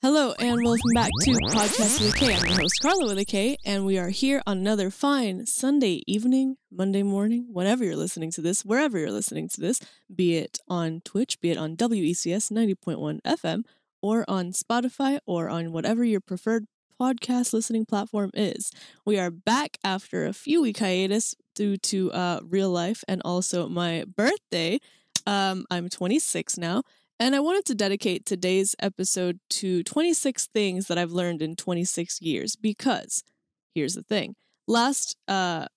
Hello and welcome back to Podcast with a K. I'm your host Karla with a K, and we are here on another fine Sunday evening, Monday morning, whenever you're listening to this, wherever you're listening to this, be it on Twitch, be it on WECS 90.1 FM, or on Spotify, or on whatever your preferred podcast listening platform is. We are back after a few week hiatus due to real life and also my birthday. I'm 26 now. And I wanted to dedicate today's episode to 26 things that I've learned in 26 years because here's the thing. Last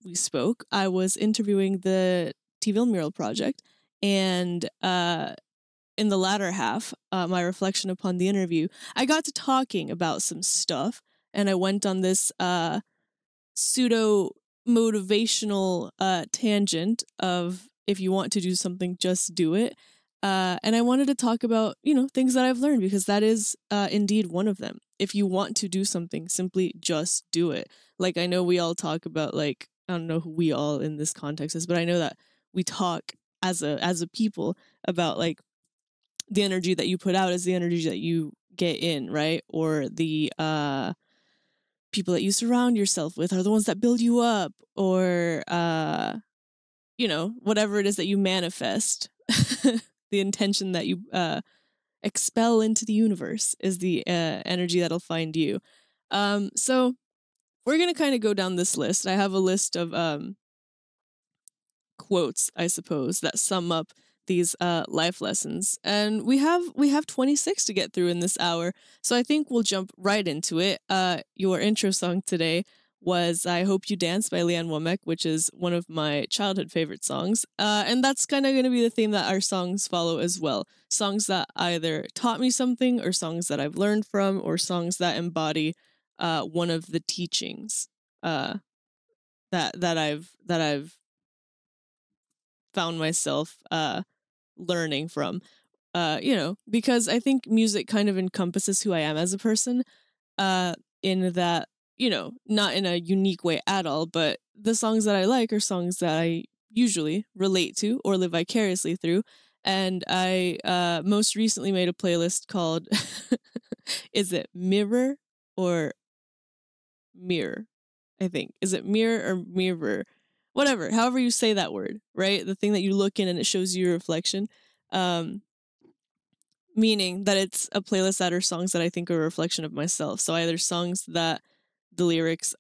we spoke, I was interviewing the T-Ville Mural Project, and in the latter half, my reflection upon the interview, I got to talking about some stuff, and I went on this pseudo-motivational tangent of if you want to do something, just do it. And I wanted to talk about, things that I've learned because that is indeed one of them. If you want to do something, simply just do it. Like, I know we all talk about, I don't know who we all in this context is, but I know that we talk as a people about, the energy that you put out is the energy that you get in, right? Or the people that you surround yourself with are the ones that build you up, or, whatever it is that you manifest. The intention that you expel into the universe is the energy that'll find you. So we're going to kind of go down this list. I have a list of quotes, I suppose, that sum up these life lessons. And we have 26 to get through in this hour. So I think we'll jump right into it. Your intro song today was I Hope You Dance by Womack, which is one of my childhood favorite songs. And that's kind of going to be the theme that our songs follow as well. Songs that either taught me something, or songs that I've learned from, or songs that embody one of the teachings that I've found myself learning from. Because I think music kind of encompasses who I am as a person, in that, not in a unique way at all, but the songs that I like are songs that I usually relate to or live vicariously through. And I most recently made a playlist called, is it Mirror or Mirror? I think. Is it Mirror or Mirror? Whatever, however you say that word, right? The thing that you look in and it shows you your reflection. Meaning that it's a playlist that are songs that I think are a reflection of myself. So either songs that the lyrics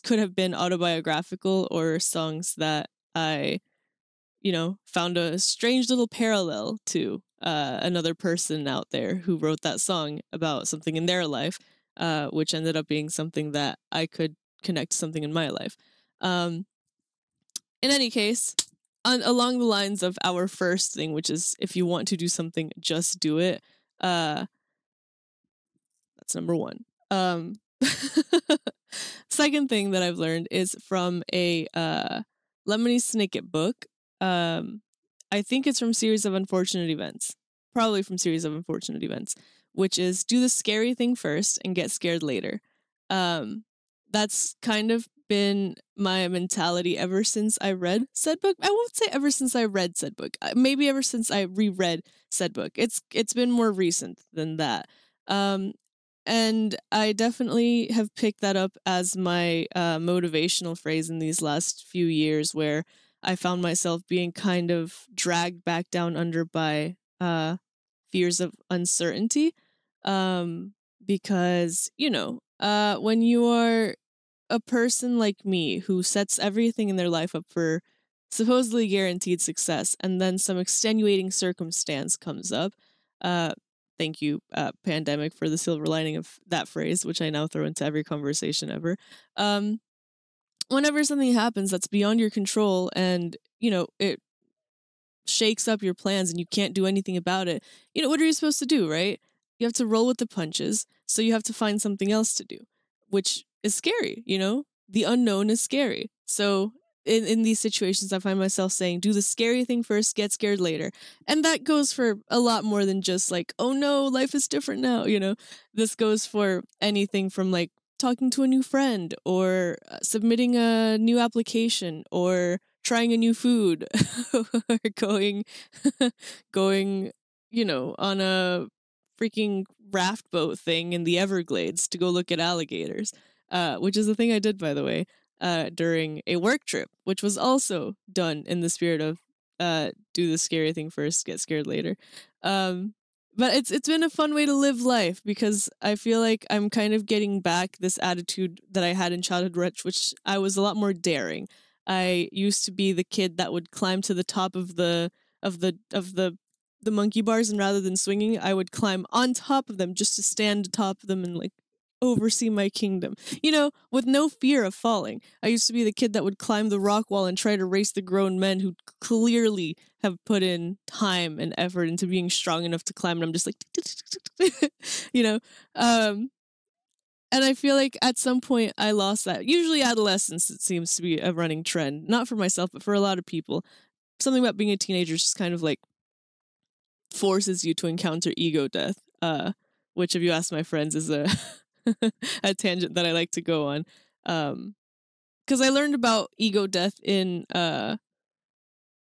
could have been autobiographical, or songs that I, found a strange little parallel to another person out there who wrote that song about something in their life, which ended up being something that I could connect to something in my life. In any case, along the lines of our first thing, which is if you want to do something, just do it. That's number one. Second thing that I've learned is from a Lemony Snicket book. I think it's from Series of Unfortunate Events. Probably from Series of Unfortunate Events, which is do the scary thing first and get scared later. That's kind of been my mentality ever since I read said book. I won't say ever since I read said book. Maybe ever since I reread said book. It's been more recent than that. And I definitely have picked that up as my motivational phrase in these last few years, where I found myself being kind of dragged back down under by fears of uncertainty. Because, when you are a person like me who sets everything in their life up for supposedly guaranteed success, and then some extenuating circumstance comes up, thank you, pandemic, for the silver lining of that phrase, which I now throw into every conversation ever. Whenever something happens that's beyond your control and, it shakes up your plans and you can't do anything about it, what are you supposed to do, right? You have to roll with the punches, so you have to find something else to do, which is scary, The unknown is scary. So in these situations, I find myself saying, do the scary thing first, get scared later. And that goes for a lot more than just oh no, life is different now, This goes for anything from talking to a new friend, or submitting a new application, or trying a new food, or going, on a freaking raft boat thing in the Everglades to go look at alligators, which is a thing I did, by the way, during a work trip, which was also done in the spirit of do the scary thing first, get scared later. But it's been a fun way to live life because I feel like I'm kind of getting back this attitude that I had in childhood, which I was a lot more daring. I used to be the kid that would climb to the top of the monkey bars, and rather than swinging, I would climb on top of them just to stand atop of them and like oversee my kingdom, with no fear of falling. I used to be the kid that would climb the rock wall and try to race the grown men who clearly have put in time and effort into being strong enough to climb, and I'm just like, and I feel like at some point I lost that. Usually adolescence, it seems to be a running trend, not for myself, but for a lot of people. Something about being a teenager is just kind of like forces you to encounter ego death, which if you ask my friends is a a tangent that I like to go on, because I learned about ego death in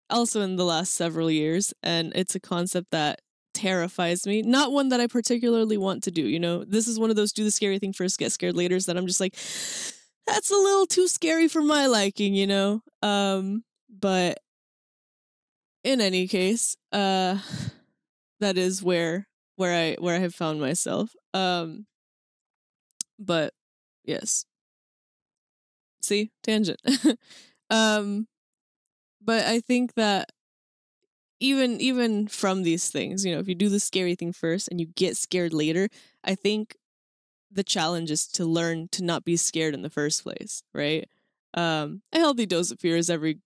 also in the last several years, and it's a concept that terrifies me, not one that I particularly want to do. This is one of those do the scary thing first, get scared later that I'm just like, that's a little too scary for my liking. But in any case, that is where I have found myself. But yes. See, tangent. But I think that even from these things, if you do the scary thing first and you get scared later, I think the challenge is to learn to not be scared in the first place, right? A healthy dose of fear is every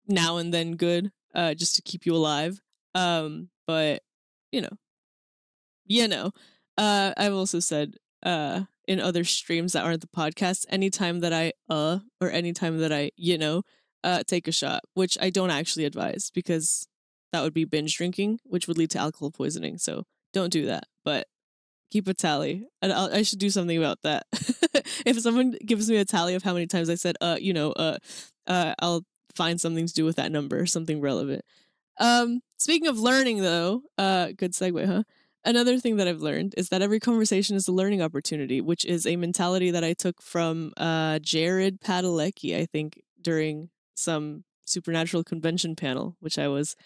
now and then good, just to keep you alive. But you know, I've also said in other streams that aren't the podcast, anytime that I or anytime that I take a shot, which I don't actually advise because that would be binge drinking, which would lead to alcohol poisoning. So don't do that. But keep a tally, and I should do something about that. If someone gives me a tally of how many times I said I'll find something to do with that number, something relevant. Speaking of learning, though, good segue, huh? Another thing that I've learned is that every conversation is a learning opportunity, which is a mentality that I took from Jared Padalecki, I think, during some supernatural convention panel, which I was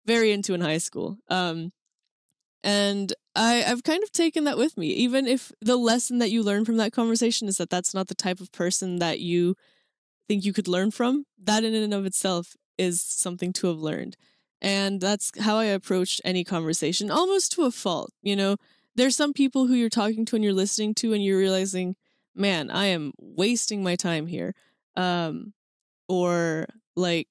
very into in high school. And I've kind of taken that with me, even if the lesson that you learn from that conversation is that that's not the type of person that you think you could learn from. That in and of itself is something to have learned. And that's how I approached any conversation, almost to a fault. There's some people who you're talking to and you're listening to and you're realizing, man, I am wasting my time here. Or like,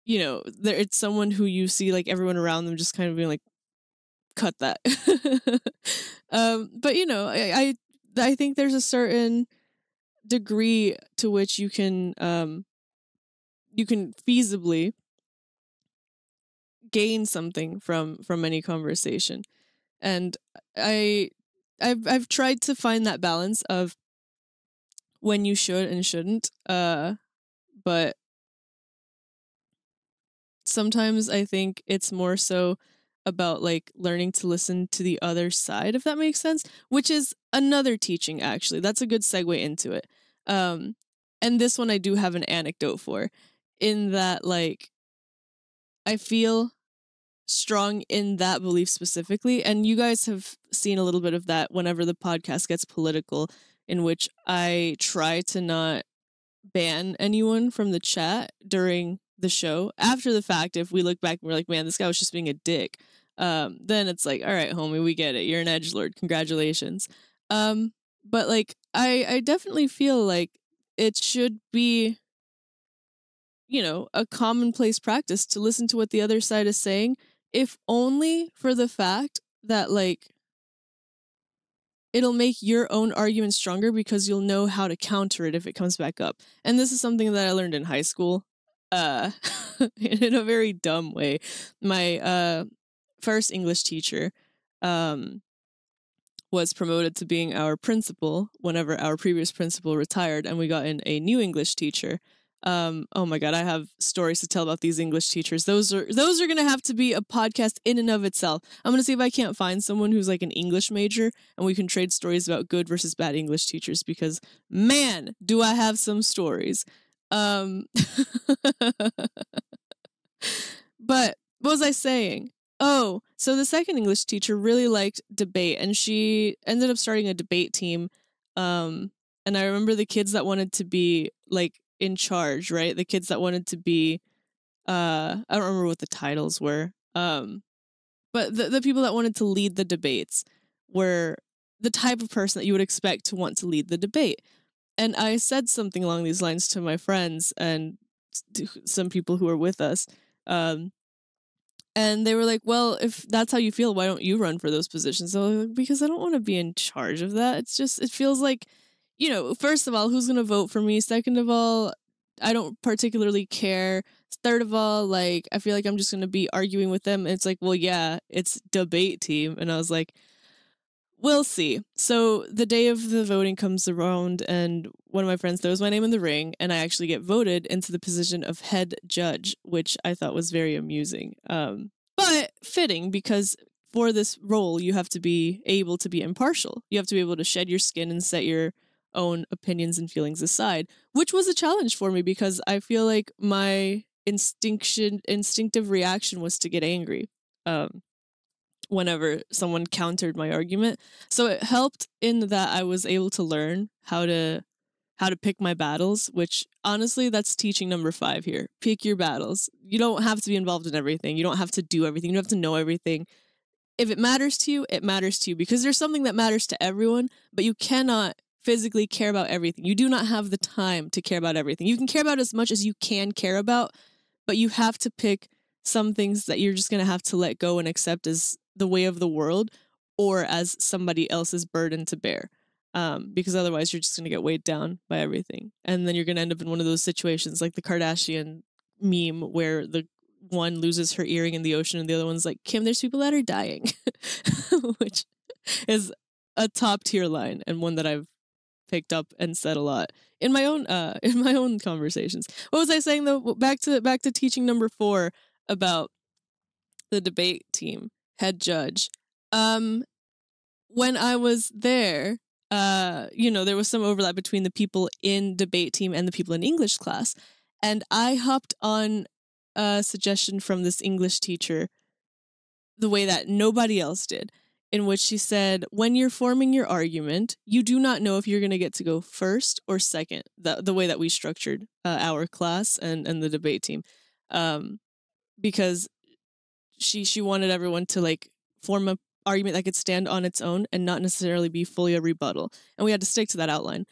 it's someone who you see like everyone around them just kind of being like, cut that. But I think there's a certain degree to which you can feasibly gain something from any conversation, and I've tried to find that balance of when you should and shouldn't, but sometimes I think it's more so about like learning to listen to the other side, if that makes sense, which is another teaching. Actually, that's a good segue into it. And this one I do have an anecdote for, in that like I feel strong in that belief specifically, and you guys have seen a little bit of that whenever the podcast gets political, in which I try to not ban anyone from the chat during the show. After the fact, if we look back and we're like, man, this guy was just being a dick, then it's like, all right, homie, we get it, you're an edgelord, congratulations. But like I definitely feel like it should be a commonplace practice to listen to what the other side is saying, if only for the fact that like it'll make your own argument stronger because you'll know how to counter it if it comes back up. And this is something that I learned in high school, in a very dumb way. My first English teacher was promoted to being our principal whenever our previous principal retired, and we got in a new English teacher. Oh my God, I have stories to tell about these English teachers. Those are going to have to be a podcast in and of itself. I'm going to see if I can't find someone who's like an English major and we can trade stories about good versus bad English teachers, because man, do I have some stories. But what was I saying? Oh, so the second English teacher really liked debate, and she ended up starting a debate team. And I remember the kids that wanted to be like in charge, right? The kids that wanted to be, I don't remember what the titles were. But the people that wanted to lead the debates were the type of person that you would expect to want to lead the debate. And I said something along these lines to my friends and some people who were with us. And they were like, well, if that's how you feel, why don't you run for those positions? So I was like, because I don't want to be in charge of that. It's just, it feels like, first of all, who's going to vote for me? Second of all, I don't particularly care. Third of all, like, I feel like I'm just going to be arguing with them. And it's like, well, yeah, it's debate team. And I was like, we'll see. So the day of the voting comes around, and one of my friends throws my name in the ring, and I actually get voted into the position of head judge, which I thought was very amusing. But fitting, because for this role, you have to be able to be impartial. You have to be able to shed your skin and set your own opinions and feelings aside, which was a challenge for me because I feel like my instinctive reaction was to get angry. Whenever someone countered my argument. So it helped in that I was able to learn how to pick my battles, which honestly, that's teaching number 5 here. Pick your battles. You don't have to be involved in everything. You don't have to do everything. You don't have to know everything. If it matters to you, it matters to you, because there's something that matters to everyone, but you cannot physically care about everything. You do not have the time to care about everything. You can care about as much as you can care about, but you have to pick some things that you're just going to have to let go and accept as the way of the world or as somebody else's burden to bear. Because otherwise you're just going to get weighed down by everything. And then you're going to end up in one of those situations like the Kardashian meme where the one loses her earring in the ocean and the other one's like, Kim, there's people that are dying, which is a top tier line and one that I've picked up and said a lot in my own conversations. What was I saying though? Back to teaching number 4 about the debate team head judge. When I was there, there was some overlap between the people in debate team and the people in English class, and I hopped on a suggestion from this English teacher the way that nobody else did, in which she said, when you're forming your argument, you do not know if you're going to get to go first or second, the way that we structured our class and the debate team, because she wanted everyone to like form a argument that could stand on its own and not necessarily be fully a rebuttal, and we had to stick to that outline.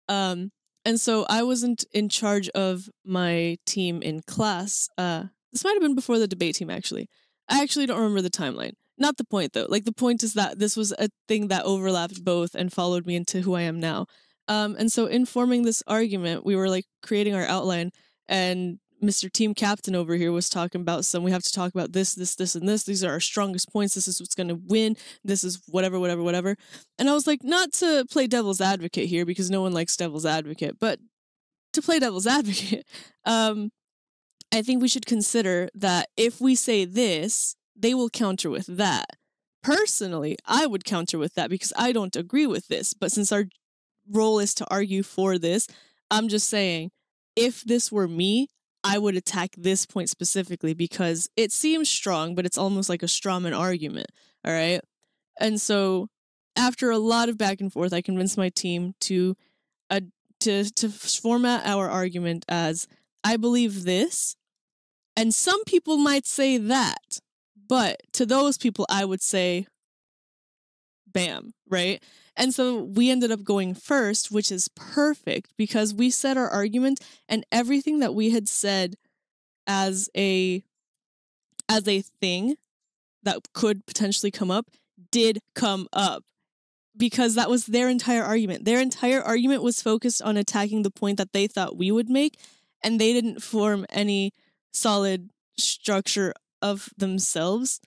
And so I wasn't in charge of my team in class. This might have been before the debate team, actually. I actually don't remember the timeline. Not the point, though. Like, the point is that this was a thing that overlapped both and followed me into who I am now. And so in forming this argument, we were, like, creating our outline, and Mr. Team Captain over here was talking about we have to talk about this, and this. These are our strongest points. This is what's going to win. This is whatever. And I was like, not to play devil's advocate here, because no one likes devil's advocate, but to play devil's advocate, I think we should consider that if we say this, they will counter with that. Personally, I would counter with that because I don't agree with this. But since our role is to argue for this, I'm just saying, if this were me, I would attack this point specifically because it seems strong, but it's almost like a strawman argument. All right. And so after a lot of back and forth, I convinced my team to format our argument as, I believe this, and some people might say that, but to those people, I would say, bam, right? And so we ended up going first, which is perfect because we said our argument, and everything that we had said as a thing that could potentially come up did come up, because that was their entire argument. Their entire argument was focused on attacking the point that they thought we would make, and they didn't form any solid structure of themselves.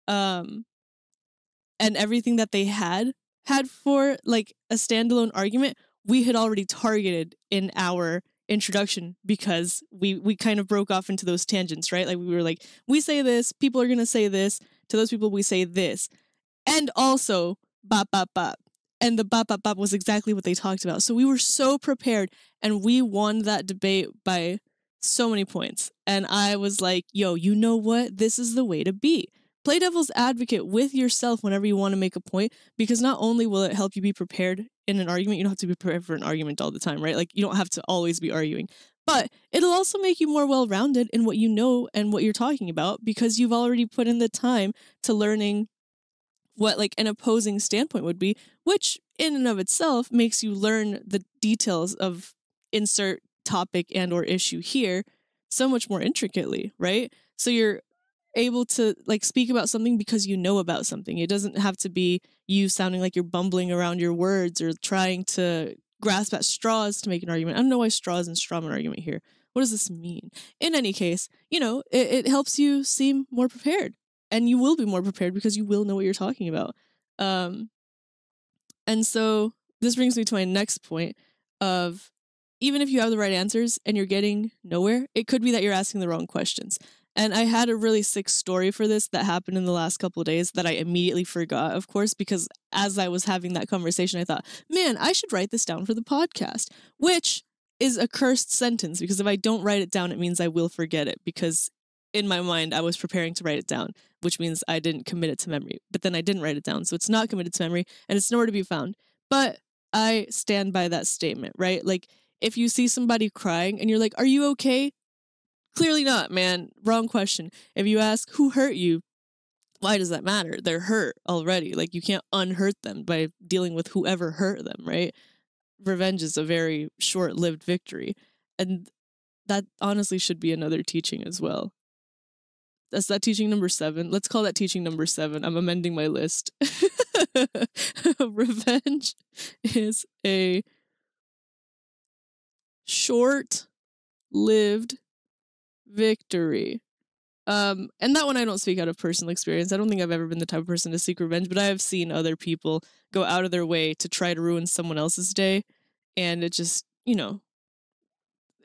And everything that they had for like a standalone argument, we had already targeted in our introduction because we kind of broke off into those tangents, right? Like we were like, we say this, people are going to say this, to those people we say this. And also, bop, bop, bop. And the bop, bop, bop was exactly what they talked about. So we were so prepared, and we won that debate by so many points. And I was like, yo, you know what? This is the way to be. Play devil's advocate with yourself whenever you want to make a point, because not only will it help you be prepared in an argument, you don't have to be prepared for an argument all the time, right? Like, you don't have to always be arguing. But it'll also make you more well-rounded in what you know and what you're talking about, because you've already put in the time to learning what like an opposing standpoint would be, which in and of itself makes you learn the details of insert topic and or issue here so much more intricately, right? So you're able to like speak about something because you know about something. It doesn't have to be you sounding like you're bumbling around your words or trying to grasp at straws to make an argument. I don't know why straws and strawman argument here. What does this mean? In any case, you know, it helps you seem more prepared. And you will be more prepared because you will know what you're talking about. And so this brings me to my next point of, even if you have the right answers and you're getting nowhere, it could be that you're asking the wrong questions. And I had a really sick story for this that happened in the last couple of days that I immediately forgot, of course, because as I was having that conversation, I thought, man, I should write this down for the podcast, which is a cursed sentence, because if I don't write it down, it means I will forget it, because in my mind, I was preparing to write it down, which means I didn't commit it to memory. But then I didn't write it down, so it's not committed to memory, and it's nowhere to be found. But I stand by that statement, right? Like, if you see somebody crying and you're like, are you okay? Clearly not, man. Wrong question. If you ask, who hurt you? Why does that matter? They're hurt already. Like, you can't unhurt them by dealing with whoever hurt them, right? Revenge is a very short-lived victory. And that honestly should be another teaching as well. That's that teaching number 7. Let's call that teaching number 7. I'm amending my list. Revenge is a short-lived victory. And that one I don't speak out of personal experience. I don't think I've ever been the type of person to seek revenge, but I have seen other people go out of their way to try to ruin someone else's day. And it just, you know,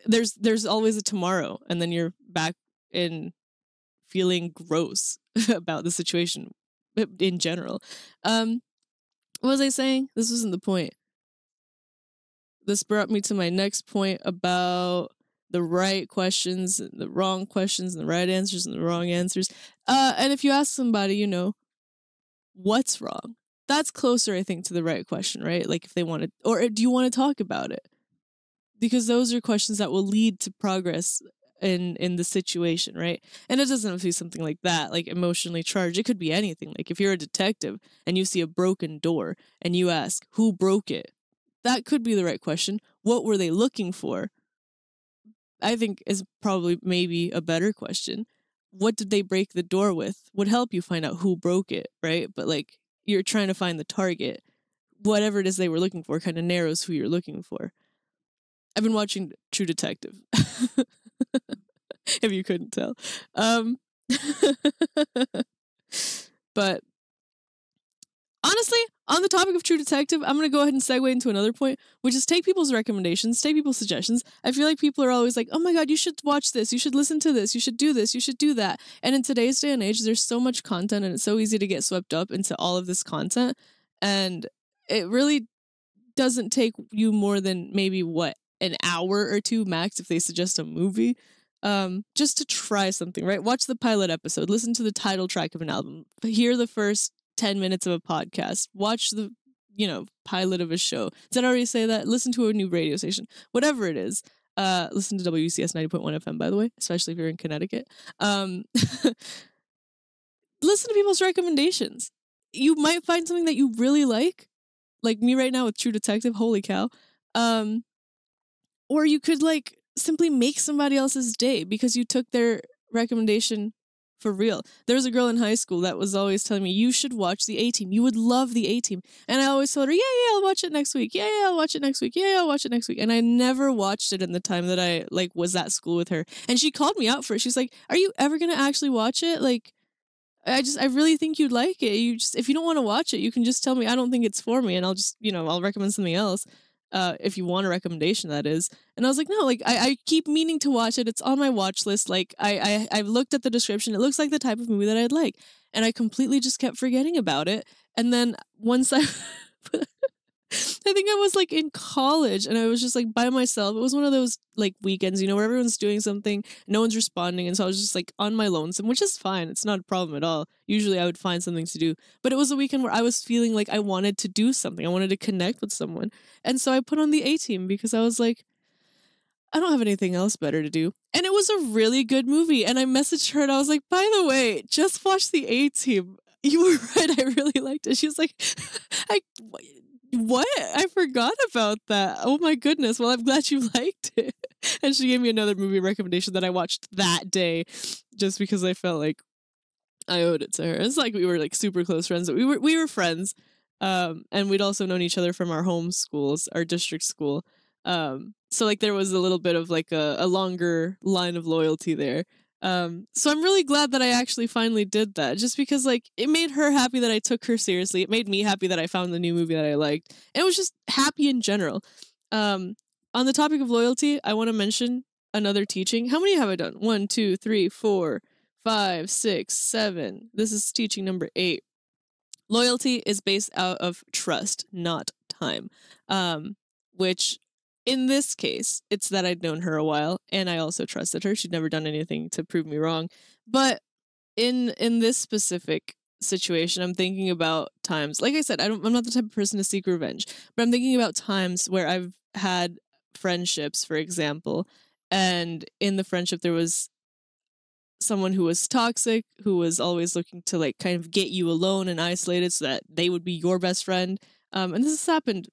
there's always a tomorrow, and then you're back in feeling gross about the situation in general. What was I saying? This wasn't the point. This brought me to my next point about the right questions, and the wrong questions, and the right answers and the wrong answers. And if you ask somebody, you know, what's wrong? That's closer, I think, to the right question, right? Like, if they want to, or do you want to talk about it? Because those are questions that will lead to progress in the situation, right? And it doesn't have to be something like that, like emotionally charged. It could be anything. Like, if you're a detective and you see a broken door and you ask, who broke it? That could be the right question. What were they looking for? I think is probably maybe a better question. What did they break the door with? Would help you find out who broke it, right? But like, you're trying to find the target. Whatever it is they were looking for kind of narrows who you're looking for. I've been watching True Detective. If you couldn't tell. But honestly, on the topic of True Detective, I'm going to go ahead and segue into another point, which is take people's recommendations, take people's suggestions. I feel like people are always like, oh my God, you should watch this, you should listen to this, you should do this, you should do that. And in today's day and age, there's so much content, and it's so easy to get swept up into all of this content. And it really doesn't take you more than maybe, an hour or two max if they suggest a movie, just to try something, right? Watch the pilot episode, listen to the title track of an album, hear the first 10 minutes of a podcast, watch the, pilot of a show. Did I already say that? Listen to a new radio station, whatever it is. Listen to WCS 90.1 FM, by the way, especially if you're in Connecticut. Listen to people's recommendations. You might find something that you really like me right now with True Detective, holy cow. Or you could simply make somebody else's day because you took their recommendation for real. There was a girl in high school that was always telling me, you should watch the A-Team. You would love the A-Team. And I always told her, yeah, I'll watch it next week. Yeah, I'll watch it next week. Yeah, I'll watch it next week. And I never watched it in the time that I was at school with her. And she called me out for it. She's like, are you ever going to actually watch it? I really think you'd like it. If you don't want to watch it, you can just tell me I don't think it's for me, and I'll just, I'll recommend something else. if you want a recommendation, that is. And I was like, no, like I keep meaning to watch it. It's on my watch list. Like I've looked at the description. It looks like the type of movie that I'd like. And I completely just kept forgetting about it. And then once I think I was like in college and I was just like by myself. It was one of those like weekends, where everyone's doing something, no one's responding. And so I was just like on my lonesome, which is fine. It's not a problem at all. Usually I would find something to do. But it was a weekend where I was feeling like I wanted to do something. I wanted to connect with someone. And so I put on the A-Team because I was like, I don't have anything else better to do. And it was a really good movie. And I messaged her and I was like, by the way, just watch the A-Team. You were right. I really liked it. She was like, what? I forgot about that. Oh my goodness. Well, I'm glad you liked it. And she gave me another movie recommendation that I watched that day just because I felt like I owed it to her. It's like we were like super close friends. We were friends. And we'd also known each other from our home schools, our district school. So like there was a little bit of like a longer line of loyalty there. So I'm really glad that I actually finally did that, just because like it made her happy that I took her seriously. It made me happy that I found the new movie that I liked. And it was just happy in general. On the topic of loyalty, I want to mention another teaching. How many have I done? 1, 2, 3, 4, 5, 6, 7. This is teaching number 8. Loyalty is based out of trust, not time. Which in this case, it's that I'd known her a while and I also trusted her. She'd never done anything to prove me wrong. But in this specific situation, I'm thinking about times, like I said, I'm not the type of person to seek revenge, but I'm thinking about times where I've had friendships, for example, and in the friendship there was someone who was toxic, who was always looking to like kind of get you alone and isolated so that they would be your best friend. And this has happened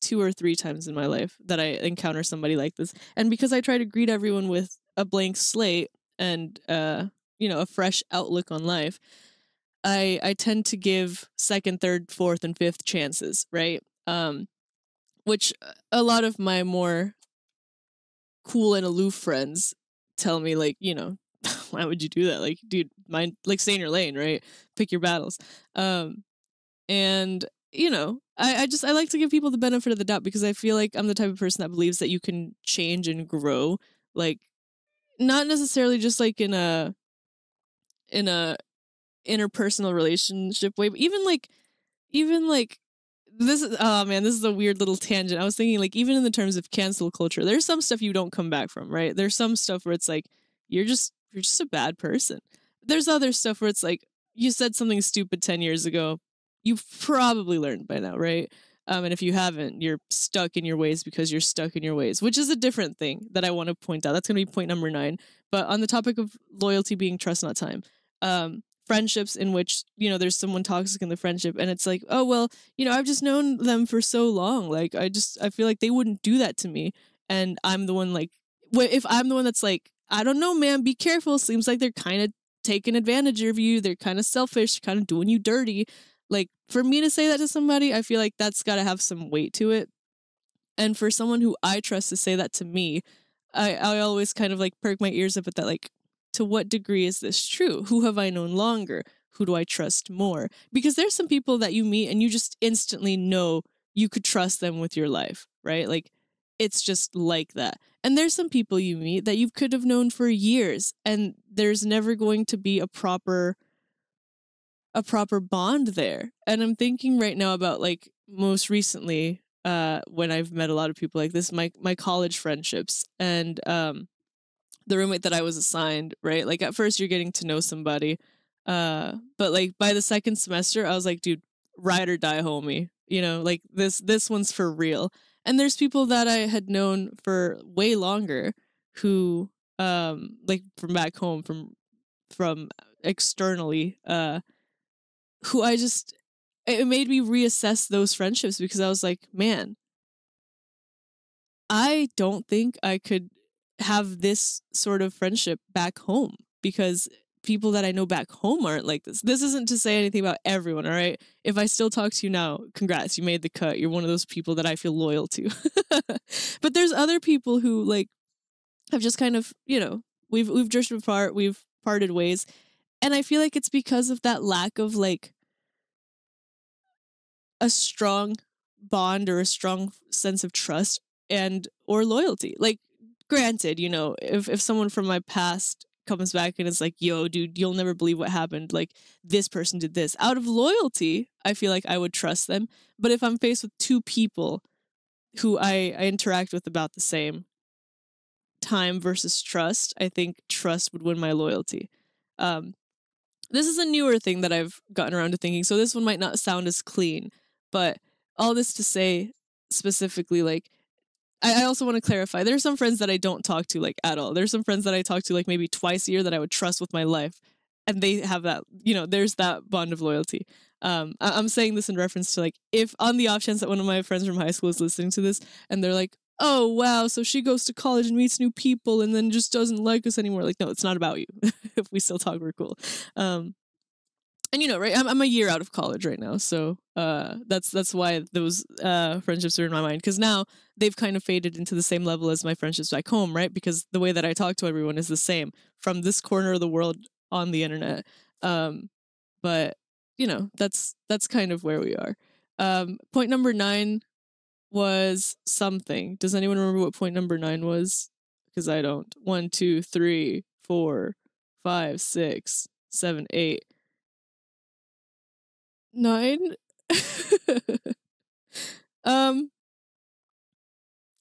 2 or 3 times in my life that I encounter somebody like this. And because I try to greet everyone with a blank slate and a fresh outlook on life, I tend to give second, third, fourth, and fifth chances, right? Which a lot of my more cool and aloof friends tell me, like, why would you do that? Like, dude, mind, like, stay in your lane, right? Pick your battles. And I like to give people the benefit of the doubt because I feel like I'm the type of person that believes that you can change and grow, like not necessarily just like in a interpersonal relationship way, but even like this is, oh man, this is a weird little tangent. I was thinking like even in the terms of cancel culture, there's some stuff you don't come back from, right? There's some stuff where it's like you're just a bad person. There's other stuff where it's like you said something stupid 10 years ago. You've probably learned by now, right? And if you haven't, you're stuck in your ways because you're stuck in your ways, which is a different thing that I want to point out. That's going to be point number 9. But on the topic of loyalty being trust, not time, friendships in which, there's someone toxic in the friendship and it's like, oh, well, I've just known them for so long. Like, I feel like they wouldn't do that to me. And I'm the one like, if I'm the one that's like, I don't know, man, be careful. Seems like they're kind of taking advantage of you. They're kind of selfish, kind of doing you dirty. Like, for me to say that to somebody, I feel like that's got to have some weight to it. And for someone who I trust to say that to me, I always kind of like perk my ears up at that, like, to what degree is this true? Who have I known longer? Who do I trust more? Because there's some people that you meet and you just instantly know you could trust them with your life, right? Like, it's just like that. And there's some people you meet that you could have known for years and there's never going to be a proper bond there. And I'm thinking right now about like most recently when I've met a lot of people like this, my college friendships and the roommate that I was assigned, right? Like at first you're getting to know somebody, but like by the second semester I was like, dude, ride or die, homie. Like this one's for real. And there's people that I had known for way longer who like from back home, from externally, who it made me reassess those friendships because I was like, man, I don't think I could have this sort of friendship back home because people that I know back home aren't like this. This isn't to say anything about everyone, all right? If I still talk to you now, congrats, you made the cut. You're one of those people that I feel loyal to. But there's other people who like have just kind of, we've drifted apart, we've parted ways. And I feel like it's because of that lack of like a strong bond or a strong sense of trust and or loyalty. Like, granted, you know, if someone from my past comes back and is like, yo, dude, you'll never believe what happened, like this person did this, out of loyalty, I feel like I would trust them. But if I'm faced with two people who I interact with about the same time versus trust, I think trust would win my loyalty. This is a newer thing that I've gotten around to thinking, so this one might not sound as clean, but all this to say specifically, like, I also want to clarify, there are some friends that I don't talk to, like, at all. There's some friends that I talk to, like, maybe twice a year that I would trust with my life, and they have that, you know, there's that bond of loyalty. I'm saying this in reference to, like, if on the off chance that one of my friends from high school is listening to this, and they're like, oh, wow, so she goes to college and meets new people and then just doesn't like us anymore. Like, no, it's not about you. If we still talk, we're cool. And you know, right? I'm a year out of college right now, so that's why those friendships are in my mind, because now they've kind of faded into the same level as my friendships back home, right? Because the way that I talk to everyone is the same from this corner of the world on the internet. But you know, that's kind of where we are. Point number 9 was something. Does anyone remember what point number 9 was? Because I don't. 1, 2, 3, 4, 5, 6, 7, 8. 9.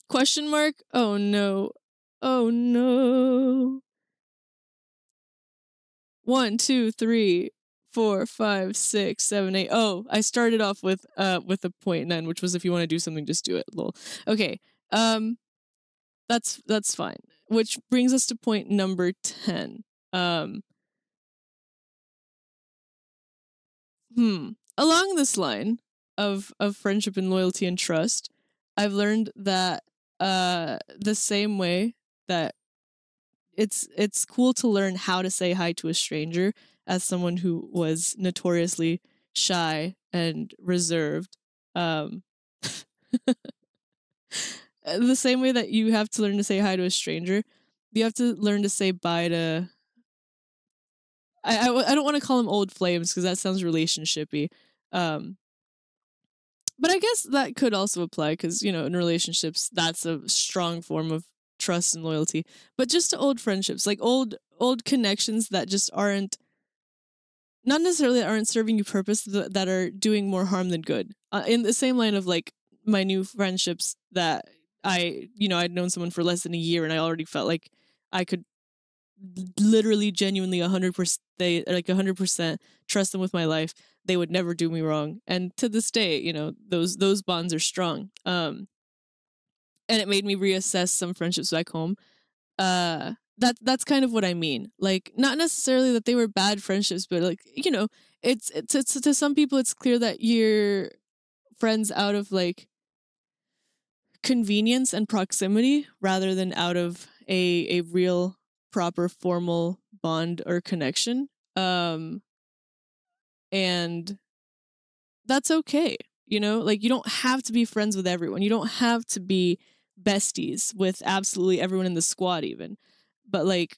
Question mark? Oh no. Oh no. 1, 2, 3, 4, 5, 6, 7, 8. Oh, I started off with a point 9, which was if you want to do something, just do it. Lol. Okay. That's fine. Which brings us to point number 10. Along this line of friendship and loyalty and trust, I've learned that the same way that it's cool to learn how to say hi to a stranger, as someone who was notoriously shy and reserved. The same way that you have to learn to say hi to a stranger, you have to learn to say bye to. I don't want to call them old flames because that sounds relationshipy. But I guess that could also apply because, you know, in relationships, that's a strong form of trust and loyalty. But just to old friendships, like old connections that just aren't, not necessarily aren't serving you purpose, that are doing more harm than good. In the same line of like my new friendships that I'd known someone for less than a year and I already felt like I could literally genuinely 100% trust them with my life. They would never do me wrong, and to this day, you know, those bonds are strong. And it made me reassess some friendships back home. That's kind of what I mean. Like, not necessarily that they were bad friendships, but like, you know, it's to some people it's clear that you're friends out of like convenience and proximity rather than out of a real proper formal bond or connection. And that's okay. You know, like you don't have to be friends with everyone. You don't have to be besties with absolutely everyone in the squad even. But like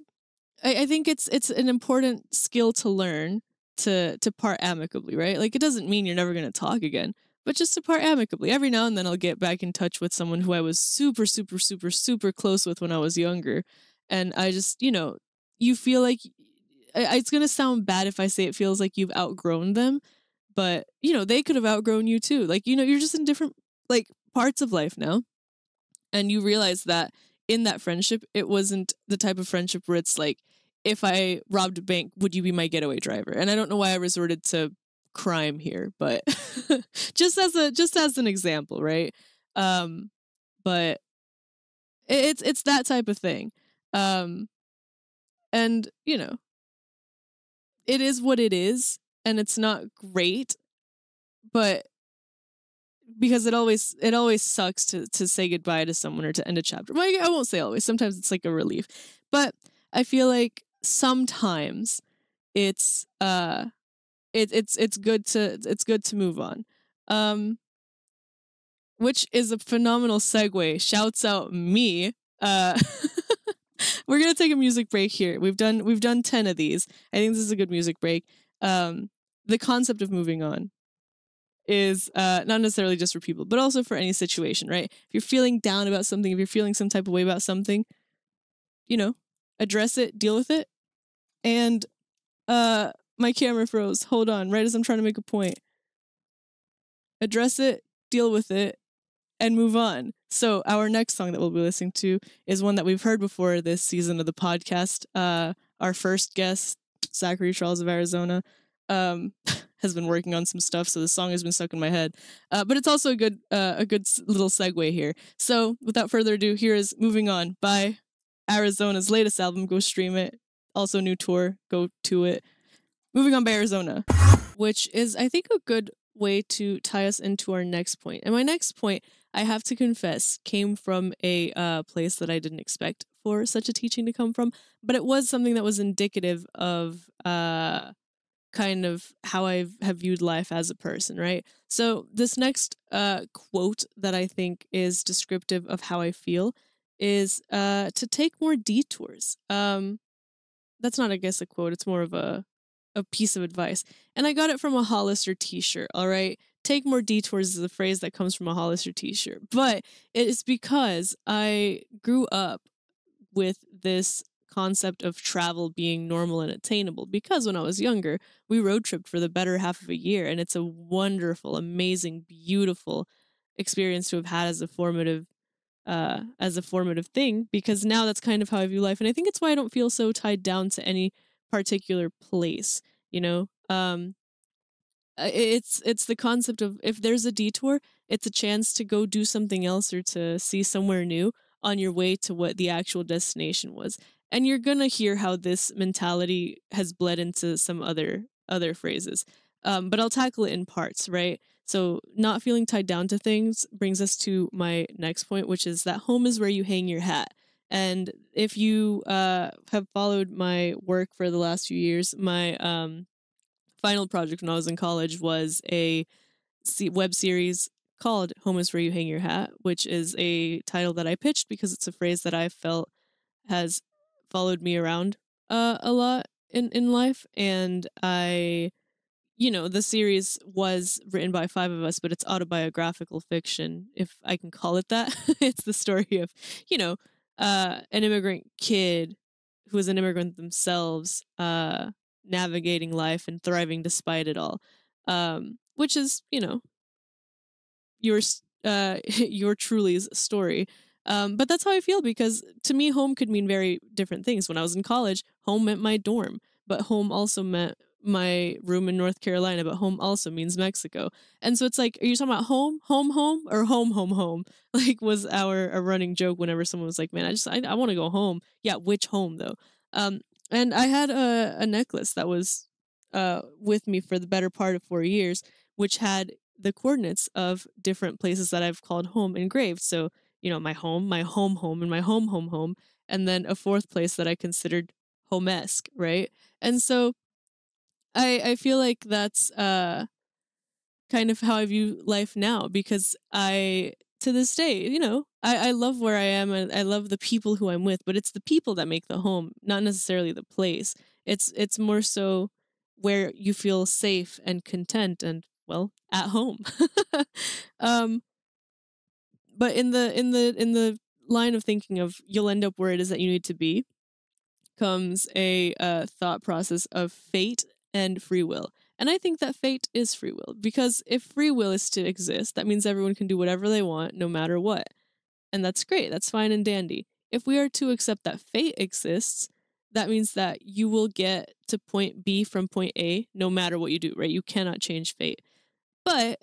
I think it's an important skill to learn to part amicably, right? Like it doesn't mean you're never gonna talk again, but just to part amicably. Every now and then I'll get back in touch with someone who I was super, super, super, super close with when I was younger. And I just, you know, you feel like it's gonna sound bad if I say it feels like you've outgrown them, but you know, they could have outgrown you too. Like, you know, you're just in different like parts of life now. And you realize that in that friendship, it wasn't the type of friendship where it's like, if I robbed a bank, would you be my getaway driver? And I don't know why I resorted to crime here, but just as an example, right? But it's that type of thing. And you know, it is what it is, and it's not great, but because it always sucks to say goodbye to someone or to end a chapter. Well, I won't say always. Sometimes it's like a relief, but I feel like sometimes it's it's good to move on. Which is a phenomenal segue. Shouts out me. We're gonna take a music break here. We've done 10 of these. I think this is a good music break. The concept of moving on is not necessarily just for people, but also for any situation, right? If you're feeling down about something, if you're feeling some type of way about something, address it, deal with it. And my camera froze. Hold on, right as I'm trying to make a point. Address it, deal with it, and move on. So our next song that we'll be listening to is one that we've heard before this season of the podcast. Our first guest, Zachary Charles of Arizona, has been working on some stuff, so the song has been stuck in my head. But it's also a good little segue here. So without further ado, here is "Moving On" by Arizona's latest album. Go stream it. Also new tour. Go to it. "Moving On" by Arizona, which is, I think, a good way to tie us into our next point. And my next point, I have to confess, came from a place that I didn't expect for such a teaching to come from, but it was something that was indicative of kind of how I have viewed life as a person, right? So this next quote that I think is descriptive of how I feel is to take more detours. That's not, I guess, a quote. It's more of a piece of advice. And I got it from a Hollister t-shirt, all right? Take more detours is a phrase that comes from a Hollister t-shirt. But it is because I grew up with this concept of travel being normal and attainable. Because when I was younger, we road tripped for the better half of a year. And it's a wonderful, amazing, beautiful experience to have had as a formative thing, because now that's kind of how I view life. And I think it's why I don't feel so tied down to any particular place, you know? It's the concept of, if there's a detour, it's a chance to go do something else or to see somewhere new on your way to what the actual destination was. And you're gonna hear how this mentality has bled into some other phrases. But I'll tackle it in parts, right? So not feeling tied down to things brings us to my next point, which is that home is where you hang your hat. And if you have followed my work for the last few years, my final project when I was in college was a web series called "Home is Where You Hang Your Hat," which is a title that I pitched because it's a phrase that I felt has followed me around a lot in life. And the series was written by 5 of us, but it's autobiographical fiction, if I can call it that. It's the story of, an immigrant kid who is an immigrant themselves, navigating life and thriving despite it all. Which is, your your truly's story. But that's how I feel, because to me, home could mean very different things. When I was in college, home meant my dorm, but home also meant my room in North Carolina, but home also means Mexico. And so it's like, are you talking about home, or home, home? Like, was a running joke whenever someone was like, man, I want to go home. Yeah, which home though? And I had a necklace that was with me for the better part of 4 years, which had the coordinates of different places that I've called home engraved. So, my home, and my home, and then a fourth place that I considered home-esque, right? And so I feel like that's kind of how I view life now, because to this day, I love where I am, and I love the people who I'm with, but it's the people that make the home, not necessarily the place. It's more so where you feel safe and content and, well, at home. um but in the line of thinking of you'll end up where it is that you need to be, comes a thought process of fate and free will. And I think that fate is free will, because if free will is to exist, that means everyone can do whatever they want, no matter what. And that's great. That's fine and dandy. If we are to accept that fate exists, that means that you will get to point B from point A no matter what you do, right? You cannot change fate. But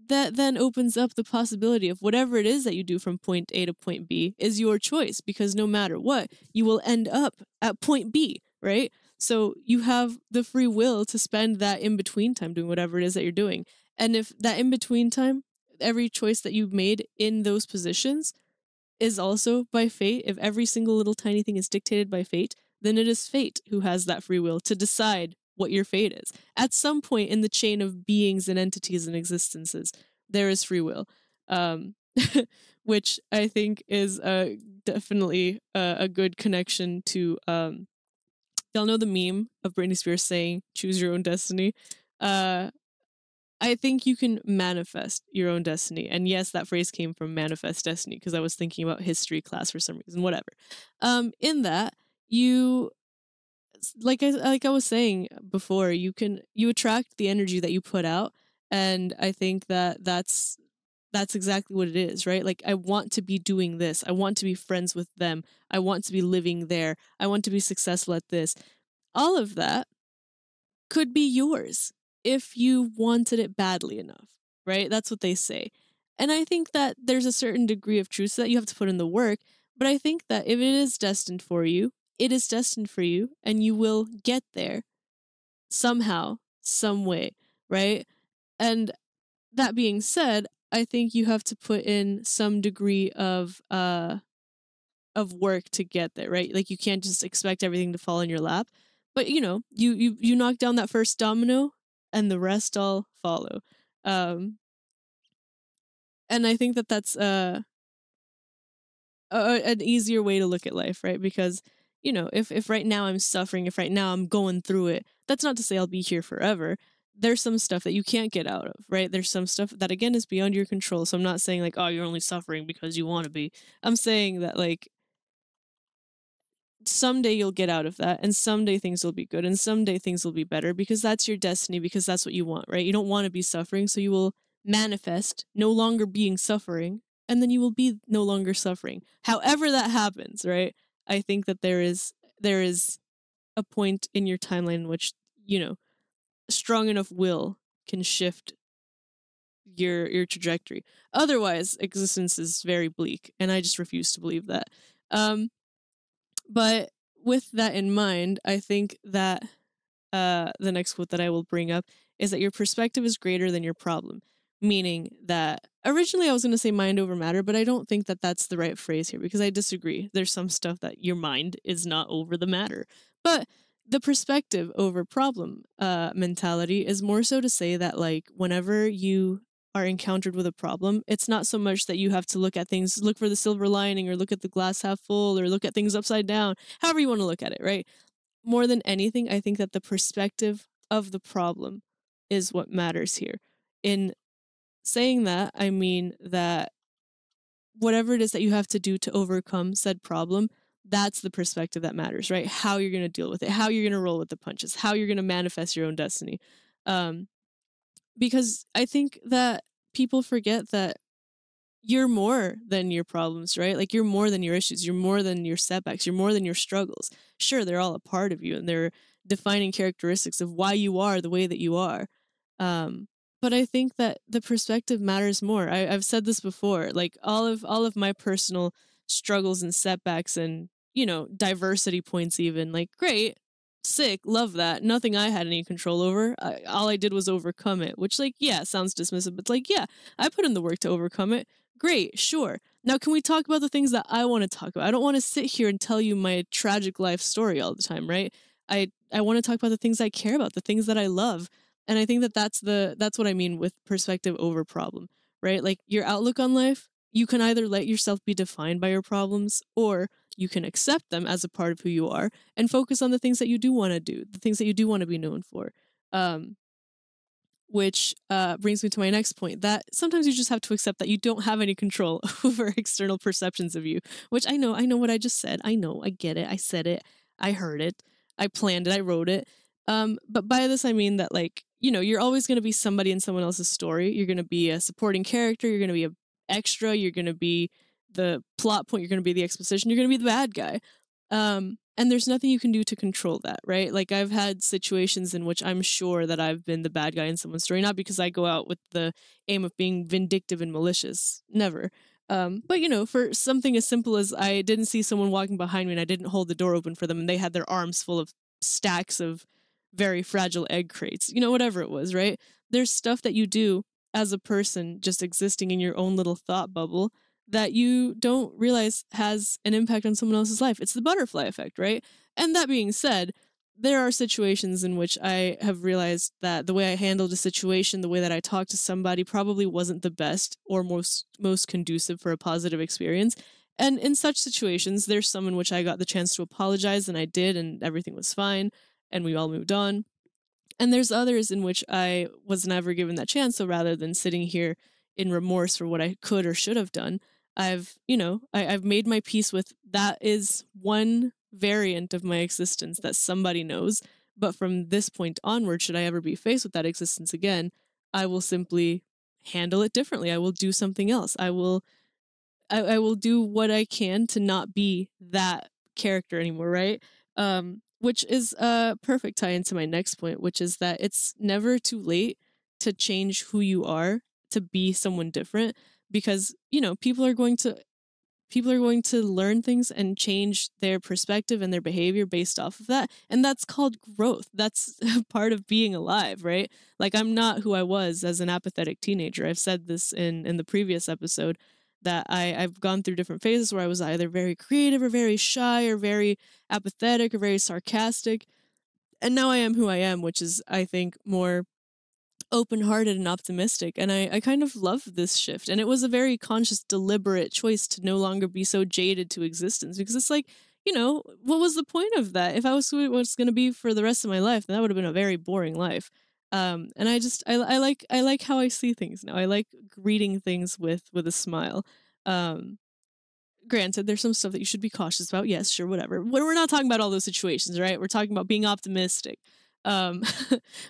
that then opens up the possibility of whatever it is that you do from point A to point B is your choice, because no matter what, you will end up at point B, right? So you have the free will to spend that in between time doing whatever it is that you're doing. And if that in between time, every choice that you've made in those positions is also by fate, if every single little tiny thing is dictated by fate, then it is fate who has that free will to decide what your fate is. At some point in the chain of beings and entities and existences, there is free will, um, which I think is definitely a good connection to. Y'all know the meme of Britney Spears saying, "Choose your own destiny." Uh, I think you can manifest your own destiny. And yes, that phrase came from manifest destiny because I was thinking about history class for some reason, whatever. In that, you like I was saying before, you attract the energy that you put out, and I think that that's exactly what it is, right? Like, I want to be doing this. I want to be friends with them. I want to be living there. I want to be successful at this. All of that could be yours if you wanted it badly enough, right? That's what they say. And I think that there's a certain degree of truth to that. You have to put in the work. But I think that if it is destined for you, it is destined for you, and you will get there somehow, some way, right? And that being said, I think you have to put in some degree of work to get there, right? Like, you can't just expect everything to fall in your lap. But you knock down that first domino, and the rest all follow. Um, and I think that that's an easier way to look at life, right? Because if right now I'm suffering, if right now I'm going through it, that's not to say I'll be here forever. There's some stuff that you can't get out of, right? There's some stuff that again is beyond your control. So I'm not saying like, oh, you're only suffering because you want to be. I'm saying that like someday you'll get out of that, and someday things will be good, and someday things will be better, because that's your destiny, because that's what you want, right? You don't want to be suffering, so you will manifest no longer being suffering, and then you will be no longer suffering. However that happens, right? I think that there is a point in your timeline in which, strong enough will can shift your trajectory. Otherwise, existence is very bleak, and I just refuse to believe that. Um, but with that in mind, I think that the next quote that I will bring up is that your perspective is greater than your problem. Meaning that originally I was going to say mind over matter, but I don't think that that's the right phrase here, because I disagree. There's some stuff that your mind is not over the matter. But the perspective over problem mentality is more so to say that, like, whenever you are encountered with a problem, it's not so much that you have to look at things, look for the silver lining, or look at the glass half full, or look at things upside down, however you want to look at it, right? More than anything, I think that the perspective of the problem is what matters here. In saying that, I mean that whatever it is that you have to do to overcome said problem, that's the perspective that matters, right? How you're going to deal with it, how you're going to roll with the punches, how you're going to manifest your own destiny. Um, because I think that people forget that you're more than your problems, right? Like, you're more than your issues, you're more than your setbacks, you're more than your struggles. Sure, they're all a part of you, and they're defining characteristics of why you are the way that you are. Um, but I think that the perspective matters more. I've said this before. Like, all of my personal struggles and setbacks, and diversity points, even, like, great, sick, love that. Nothing I had any control over. All I did was overcome it. Which, like, yeah, sounds dismissive, but it's like, yeah, I put in the work to overcome it. Great, sure. Now, can we talk about the things that I want to talk about? I don't want to sit here and tell you my tragic life story all the time, right? I want to talk about the things I care about, the things that I love. And I think that that's what I mean with perspective over problem, right? Like, your outlook on life, you can either let yourself be defined by your problems, or you can accept them as a part of who you are and focus on the things that you do want to do, the things that you do want to be known for. Um, which brings me to my next point, that sometimes you just have to accept that you don't have any control over external perceptions of you, which I know what I just said. I know, I get it. I said it. I heard it. I planned it. I wrote it. But by this, I mean that, like, you're always going to be somebody in someone else's story. You're going to be a supporting character. You're going to be an extra. You're going to be the plot point. You're going to be the exposition. You're going to be the bad guy. And there's nothing you can do to control that, right? Like, I've had situations in which I'm sure that I've been the bad guy in someone's story, not because I go out with the aim of being vindictive and malicious, never. But for something as simple as, I didn't see someone walking behind me and I didn't hold the door open for them, and they had their arms full of stacks of very fragile egg crates, whatever it was, right? There's stuff that you do as a person, just existing in your own little thought bubble, that you don't realize has an impact on someone else's life. It's the butterfly effect, right? And that being said, there are situations in which I have realized that the way I handled a situation, the way that I talked to somebody, probably wasn't the best or most conducive for a positive experience. And in such situations, there's some in which I got the chance to apologize, and I did, and everything was fine, and we all moved on. And there's others in which I was never given that chance. So rather than sitting here in remorse for what I could or should have done, I've made my peace with that is one variant of my existence that somebody knows. But from this point onward, should I ever be faced with that existence again, I will simply handle it differently. I will do something else. I will do what I can to not be that character anymore, right? Which is a perfect tie into my next point, which is that it's never too late to change who you are, to be someone different, because, people are going to learn things and change their perspective and their behavior based off of that. And that's called growth. That's part of being alive, right? Like, I'm not who I was as an apathetic teenager. I've said this in the previous episode that I've gone through different phases where I was either very creative or very shy or very apathetic or very sarcastic. And now I am who I am, which is, I think, more open-hearted and optimistic, and I kind of love this shift. And it was a very conscious, deliberate choice to no longer be so jaded to existence, because it's like, what was the point of that? If I was who it was going to be for the rest of my life, then that would have been a very boring life. And I like how I see things now. I like greeting things with a smile. um Granted, there's some stuff that you should be cautious about. Yes, sure, whatever. We're not talking about all those situations, right? We're talking about being optimistic, um,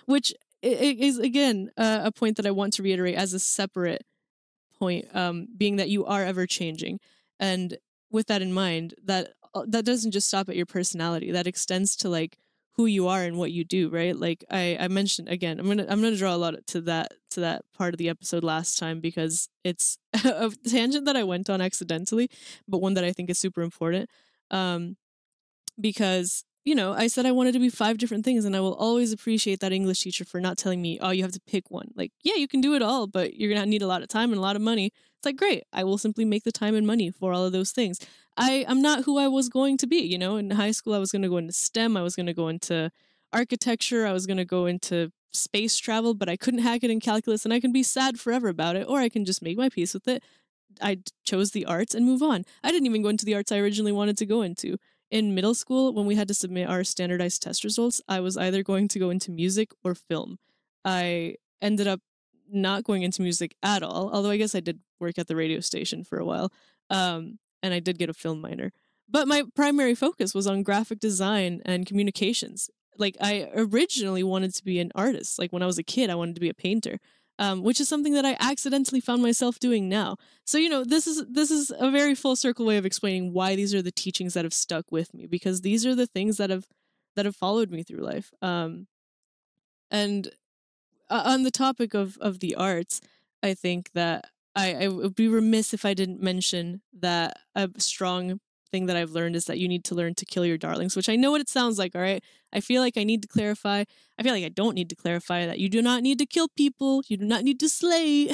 which is, again, a point that I want to reiterate as a separate point, being that you are ever changing. And with that in mind, that doesn't just stop at your personality. That extends to, like, who you are and what you do, right? Like I mentioned, again, I'm gonna draw a lot to that part of the episode last time, because it's a tangent that I went on accidentally, but one that I think is super important. Um, because, I said I wanted to be 5 different things, and I will always appreciate that English teacher for not telling me, oh, you have to pick one. Like, yeah, you can do it all, but you're gonna need a lot of time and a lot of money. It's like, great, I will simply make the time and money for all of those things. I'm not who I was going to be. In high school, I was going to go into STEM, I was going to go into architecture, I was going to go into space travel, but I couldn't hack it in calculus, and I can be sad forever about it, or I can just make my peace with it. I chose the arts and move on. I didn't even go into the arts I originally wanted to go into. In middle school, when we had to submit our standardized test results, I was either going to go into music or film. I ended up not going into music at all, although I guess I did work at the radio station for a while, and I did get a film minor. But my primary focus was on graphic design and communications. Like, I originally wanted to be an artist. Like, when I was a kid, I wanted to be a painter, which is something that I accidentally found myself doing now. So, this is a very full circle way of explaining why these are the teachings that have stuck with me, because these are the things that have followed me through life. And on the topic of the arts, I think that I would be remiss if I didn't mention that a strong thing that I've learned is that you need to learn to kill your darlings, which I know what it sounds like, all right? I feel like I need to clarify. I feel like I don't need to clarify that you do not need to kill people. You do not need to slay,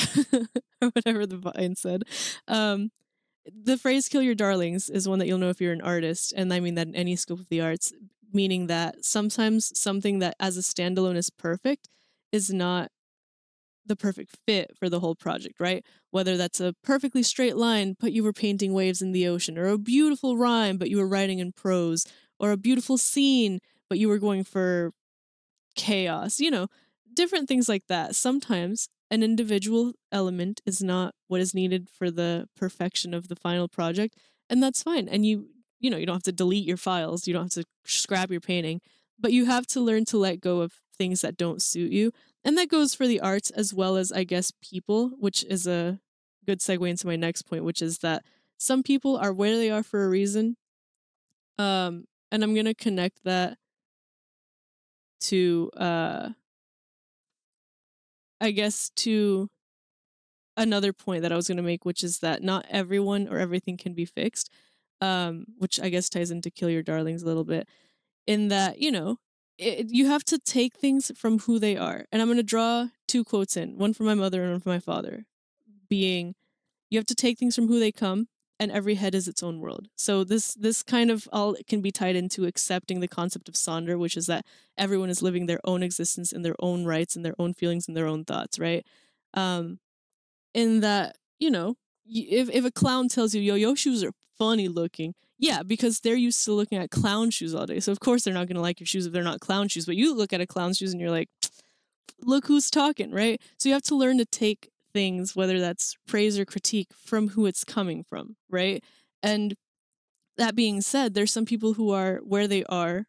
or whatever the vine said. The phrase kill your darlings is one that you'll know if you're an artist, and I mean that in any scope of the arts, meaning that sometimes something that as a standalone is perfect is not the perfect fit for the whole project, right? Whether that's a perfectly straight line, but you were painting waves in the ocean, or a beautiful rhyme, but you were writing in prose, or a beautiful scene, but you were going for chaos, different things like that. Sometimes an individual element is not what is needed for the perfection of the final project, and that's fine. And you don't have to delete your files, you don't have to scrap your painting, but you have to learn to let go of things that don't suit you. And that goes for the arts as well as, I guess, people, which is a good segue into my next point, which is that some people are where they are for a reason. And I'm going to connect that to, I guess, to another point that I was going to make, which is that not everyone or everything can be fixed, which I guess ties into kill your darlings a little bit, in that, you have to take things from who they are. And I'm going to draw 2 quotes in, one from my mother and one from my father, being, you have to take things from who they come, and every head is its own world. So this kind of all can be tied into accepting the concept of Sonder, which is that everyone is living their own existence in their own rights and their own feelings and their own thoughts, right? In that, if a clown tells you, yo, your shoes are funny looking, yeah, because they're used to looking at clown shoes all day. So of course they're not going to like your shoes if they're not clown shoes. But you look at a clown shoes and you're like, look who's talking, right? So you have to learn to take things, whether that's praise or critique, from who it's coming from, right? And that being said, there's some people who are where they are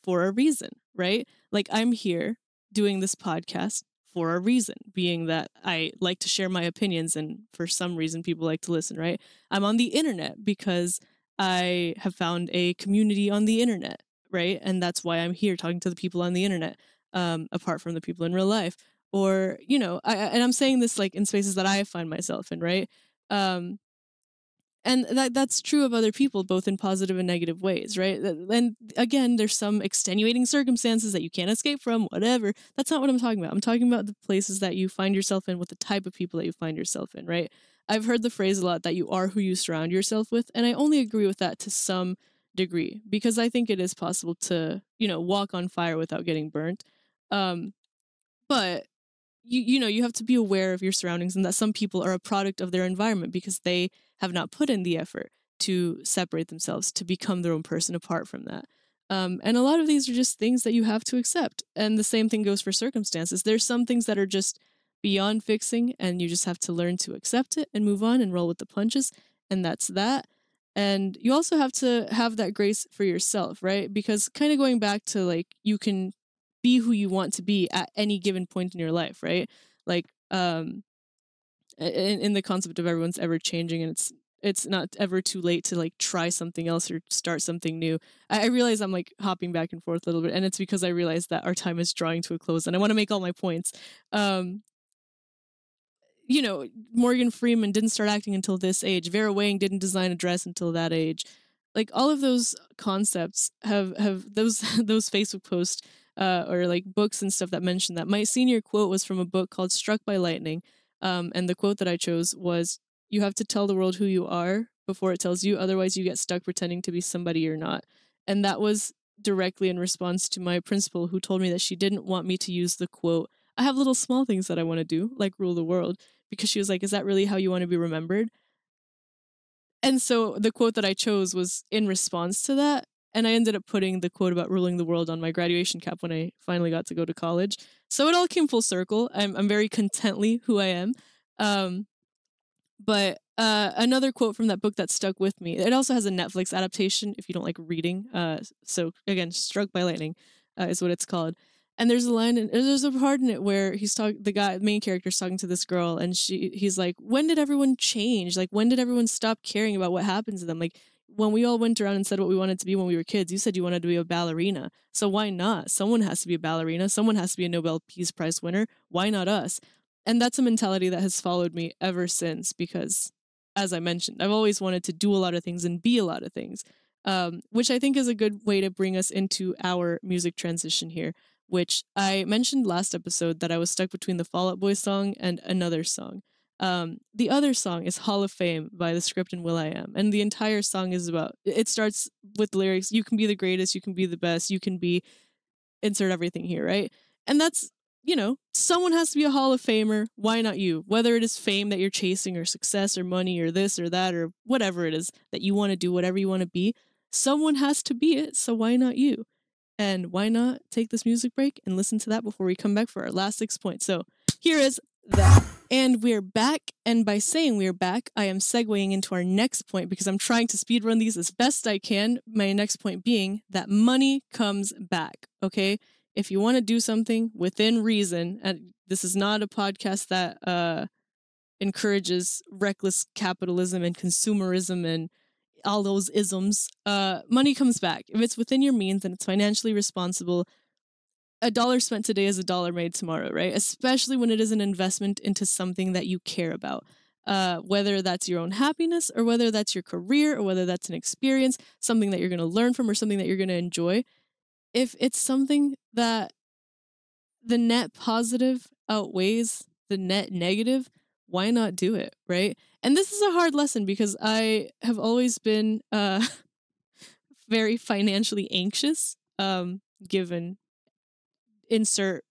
for a reason, right? Like I'm here doing this podcast for a reason, being that I like to share my opinions and for some reason people like to listen, right? I'm on the internet because I have found a community on the internet, right? And that's why I'm here talking to the people on the internet, apart from the people in real life. Or, and I'm saying this like in spaces that I find myself in, right? Um, and that's true of other people, both in positive and negative ways, right? And again, there's some extenuating circumstances that you can't escape from, whatever. That's not what I'm talking about. I'm talking about the places that you find yourself in with the type of people that you find yourself in, right? I've heard the phrase a lot that you are who you surround yourself with, and I only agree with that to some degree, because I think it is possible to, walk on fire without getting burnt. But you have to be aware of your surroundings, and that some people are a product of their environment because they have not put in the effort to separate themselves, to become their own person apart from that. And a lot of these are just things that you have to accept. And the same thing goes for circumstances. There's some things that are just beyond fixing, and you just have to learn to accept it and move on and roll with the punches. And that's that. And you also have to have that grace for yourself, right? Because kind of going back to like, you can be who you want to be at any given point in your life, right? Like, in the concept of everyone's ever changing, and it's not ever too late to like try something else or start something new. I realize I'm like hopping back and forth a little bit, and it's because I realize that our time is drawing to a close, and I want to make all my points. Um, Morgan Freeman didn't start acting until this age. Vera Wang didn't design a dress until that age. Like all of those concepts have those those Facebook posts or like books and stuff that mention that. My senior quote was from a book called Struck by Lightning. And the quote that I chose was, "You have to tell the world who you are before it tells you, otherwise you get stuck pretending to be somebody you're not." And that was directly in response to my principal, who told me that she didn't want me to use the quote, "I have little small things that I want to do, like rule the world," because she was like, "Is that really how you want to be remembered?" And so the quote that I chose was in response to that. And I ended up putting the quote about ruling the world on my graduation cap when I finally got to go to college. So it all came full circle. I'm very contently who I am. Um, but another quote from that book that stuck with me. It also has a Netflix adaptation if you don't like reading. So again, Struck by Lightning is what it's called. And there's a line, and there's a part in it where the main character is talking to this girl, and he's like, "When did everyone change? Like, when did everyone stop caring about what happens to them? Like, when we all went around and said what we wanted to be when we were kids, you said you wanted to be a ballerina. So why not? Someone has to be a ballerina. Someone has to be a Nobel Peace Prize winner. Why not us?" And that's a mentality that has followed me ever since, because, as I mentioned, I've always wanted to do a lot of things and be a lot of things, which I think is a good way to bring us into our music transition here, which I mentioned last episode that I was stuck between the Fall Out Boy song and another song. The other song is Hall of Fame by The Script and will.i.am. And the entire song is about, it starts with the lyrics, "You can be the greatest, you can be the best, you can be," insert everything here, right? And that's, someone has to be a Hall of Famer. Why not you? Whether it is fame that you're chasing, or success, or money, or this or that, or whatever it is that you want to do, whatever you want to be, someone has to be it. So why not you? And why not take this music break and listen to that before we come back for our last 6 points? So here is that. And we're back. And by saying we're back, I am segueing into our next point, because I'm trying to speedrun these as best I can. My next point being that money comes back. Okay? If you want to do something within reason, and this is not a podcast that encourages reckless capitalism and consumerism and all those isms, money comes back. If it's within your means and it's financially responsible, a dollar spent today is a dollar made tomorrow, right? Especially when it is an investment into something that you care about. Whether that's your own happiness, or whether that's your career, or whether that's an experience, something that you're going to learn from, or something that you're going to enjoy. If it's something that the net positive outweighs the net negative, why not do it, right? And this is a hard lesson, because I have always been very financially anxious, given insert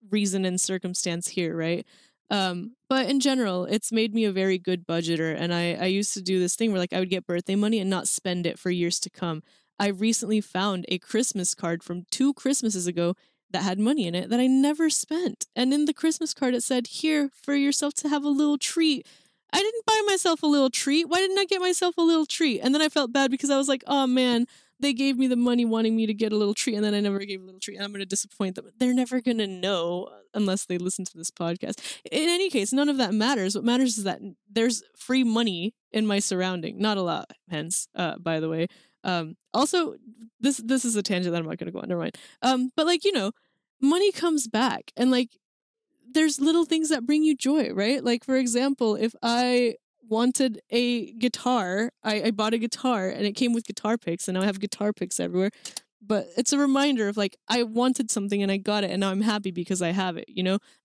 reason and circumstance here, right? But in general, it's made me a very good budgeter. And I used to do this thing where like I would get birthday money and not spend it for years to come. I recently found a Christmas card from 2 Christmases ago that had money in it that I never spent. And in the Christmas card, it said, here for yourself to have a little treat. I didn't buy myself a little treat. Why didn't I get myself a little treat? And then I felt bad because I was like, oh man, they gave me the money wanting me to get a little treat, and then I never gave a little treat, and I'm going to disappoint them. They're never going to know unless they listen to this podcast. In any case, none of that matters. What matters is that there's free money in my surrounding. Not a lot, hence, by the way. Also, this is a tangent that I'm not going to go on. Never mind. But like, money comes back, and like, there's little things that bring you joy, right? Like, for example, if I wanted a guitar, I bought a guitar and it came with guitar picks, and now I have guitar picks everywhere. But it's a reminder of like, I wanted something and I got it, and now I'm happy because I have it,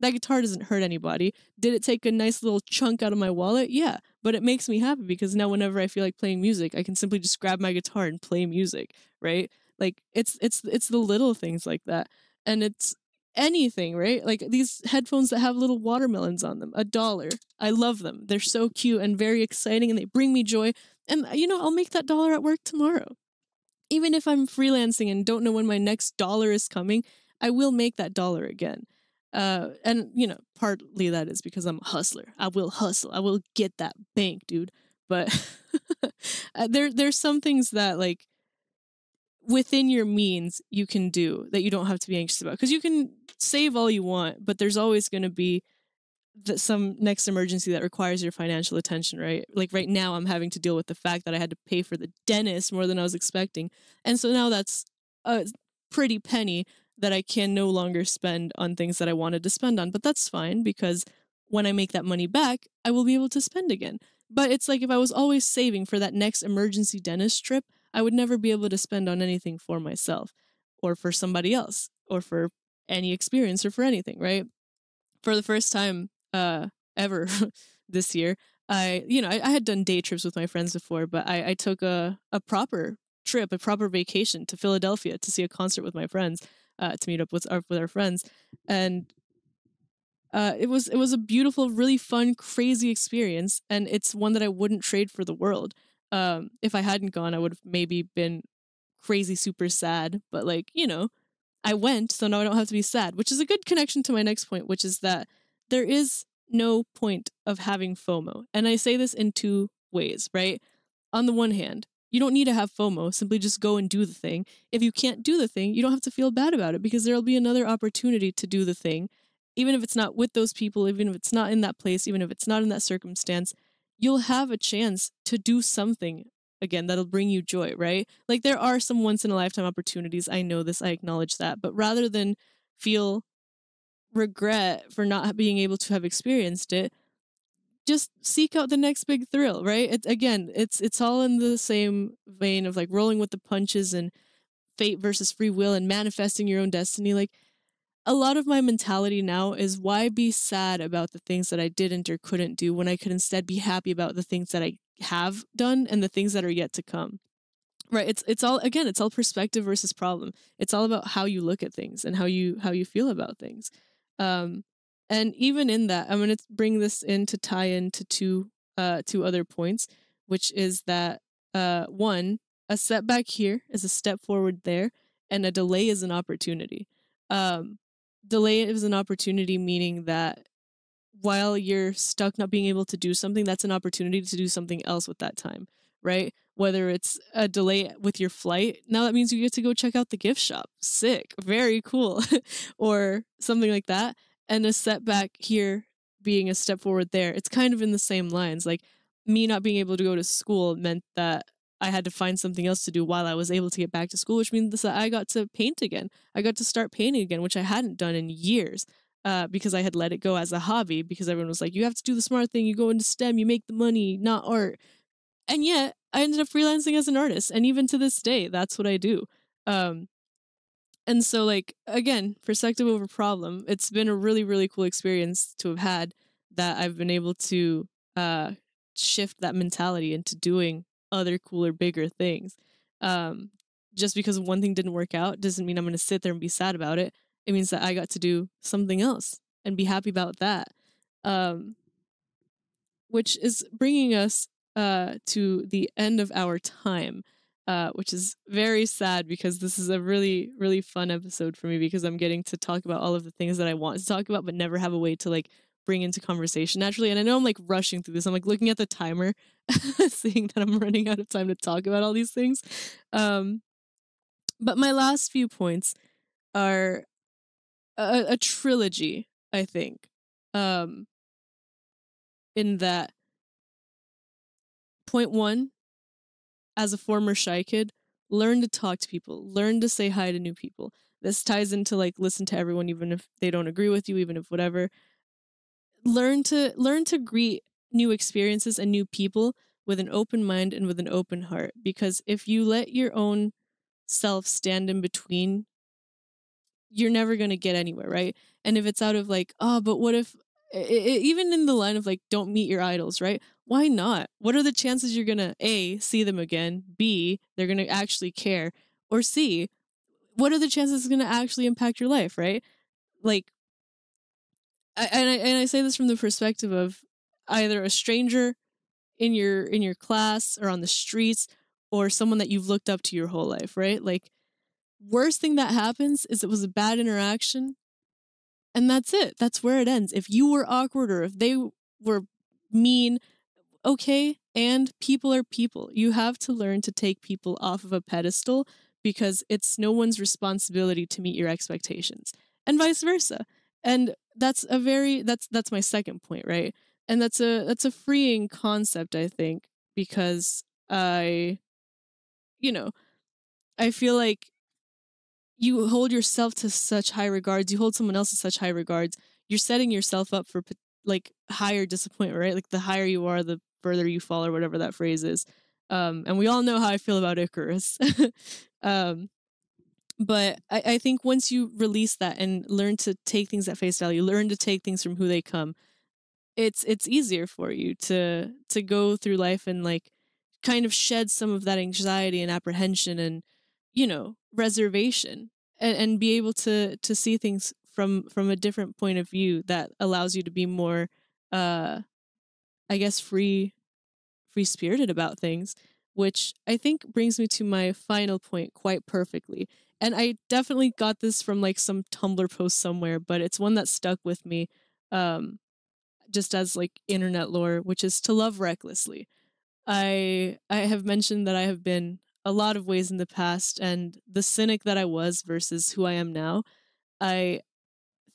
That guitar doesn't hurt anybody. Did it take a nice little chunk out of my wallet? Yeah. But it makes me happy because now whenever I feel like playing music, I can simply just grab my guitar and play music, right? Like, it's the little things like that. And it's anything, right? Like these headphones that have little watermelons on them, $1. I love them. They're so cute and very exciting, and they bring me joy. And I'll make that dollar at work tomorrow. Even if I'm freelancing and don't know when my next dollar is coming, I will make that dollar again. And partly that is because I'm a hustler. I will hustle. I will get that bank, dude. But there's some things that like within your means you can do that you don't have to be anxious about, because you can save all you want, but there's always going to be some next emergency that requires your financial attention, right? Like right now I'm having to deal with the fact that I had to pay for the dentist more than I was expecting, and so now that's a pretty penny that I can no longer spend on things that I wanted to spend on. But that's fine, because when I make that money back, I will be able to spend again. But it's like if I was always saving for that next emergency dentist trip, I would never be able to spend on anything for myself or for somebody else or for any experience or for anything, right? For the first time ever this year, I had done day trips with my friends before, but I took a proper trip, a proper vacation to Philadelphia to see a concert with my friends, to meet up with our friends. And it was a beautiful, really fun, crazy experience, and it's one that I wouldn't trade for the world. If I hadn't gone, I would have maybe been crazy super sad, but like, I went, so now I don't have to be sad, which is a good connection to my next point, which is that there is no point of having FOMO. And I say this in two ways, right? On the one hand, you don't need to have FOMO, simply just go and do the thing. If you can't do the thing, you don't have to feel bad about it, because there'll be another opportunity to do the thing. Even if it's not with those people, even if it's not in that place, even if it's not in that circumstance, you'll have a chance to do something again that'll bring you joy, right? Like there are some once in a lifetime opportunities. I know this, I acknowledge that. But rather than feel regret for not being able to have experienced it, just seek out the next big thrill, right? It's all in the same vein of like rolling with the punches and fate versus free will and manifesting your own destiny. Like a lot of my mentality now is, why be sad about the things that I didn't or couldn't do when I could instead be happy about the things that I have done and the things that are yet to come. Right. It's all perspective versus problem. It's all about how you look at things and how you feel about things. And even in that, I'm going to bring this in to tie into two other points, which is that one, a setback here is a step forward there, and a delay is an opportunity. Delay is an opportunity, meaning that while you're stuck not being able to do something, that's an opportunity to do something else with that time, right? Whether it's a delay with your flight, now that means you get to go check out the gift shop. Sick. Very cool. Or something like that. And a setback here being a step forward there. It's kind of in the same lines. Like me not being able to go to school meant that I had to find something else to do while I was able to get back to school, which means that I got to paint again. I got to start painting again, which I hadn't done in years. Because I had let it go as a hobby, because everyone was like, you have to do the smart thing, you go into STEM, you make the money, not art. And yet I ended up freelancing as an artist, and even to this day, that's what I do. And so like, again, perspective over problem, it's been a really, really cool experience to have had, that I've been able to shift that mentality into doing other cooler, bigger things. Just because one thing didn't work out doesn't mean I'm going to sit there and be sad about it. It means that I got to do something else and be happy about that. Which is bringing us to the end of our time. which is very sad because this is a really, really fun episode for me because I'm getting to talk about all of the things that I want to talk about, but never have a way to like bring into conversation naturally. And I know I'm like rushing through this. I'm like looking at the timer, seeing that I'm running out of time to talk about all these things. But my last few points are a trilogy, I think. In that, point one, as a former shy kid, learn to talk to people, learn to say hi to new people. This ties into like listen to everyone even if they don't agree with you, even if whatever. Learn to greet new experiences and new people with an open mind and with an open heart, because if you let your own self stand in between, you're never going to get anywhere, right? And if it's out of like, oh, but what if, even in the line of like, don't meet your idols, right? Why not? What are the chances you're going to A, see them again, B, they're going to actually care, or C, what are the chances it's going to actually impact your life, right? Like, I say this from the perspective of either a stranger in your class or on the streets, or someone that you've looked up to your whole life, right? Like, worst thing that happens is it was a bad interaction, and that's it. That's where it ends. If you were awkward or if they were mean, okay, and people are people. You have to learn to take people off of a pedestal because it's no one's responsibility to meet your expectations, and vice versa. And that's my second point, right? And that's a freeing concept, I think, because you know, I feel like you hold yourself to such high regards, you hold someone else to such high regards, you're setting yourself up for like higher disappointment, right? Like the higher you are, the further you fall, or whatever that phrase is. And we all know how I feel about Icarus. um, but I think once you release that and learn to take things at face value, learn to take things from who they come, it's easier for you to go through life and like kind of shed some of that anxiety and apprehension and reservation, and be able to see things from a different point of view that allows you to be more I guess free spirited about things, which I think brings me to my final point quite perfectly. And I definitely got this from like some Tumblr post somewhere, but it's one that stuck with me. Um, just as like internet lore, which is to love recklessly. I have mentioned that I have been a lot of ways in the past, and the cynic that I was versus who I am now. I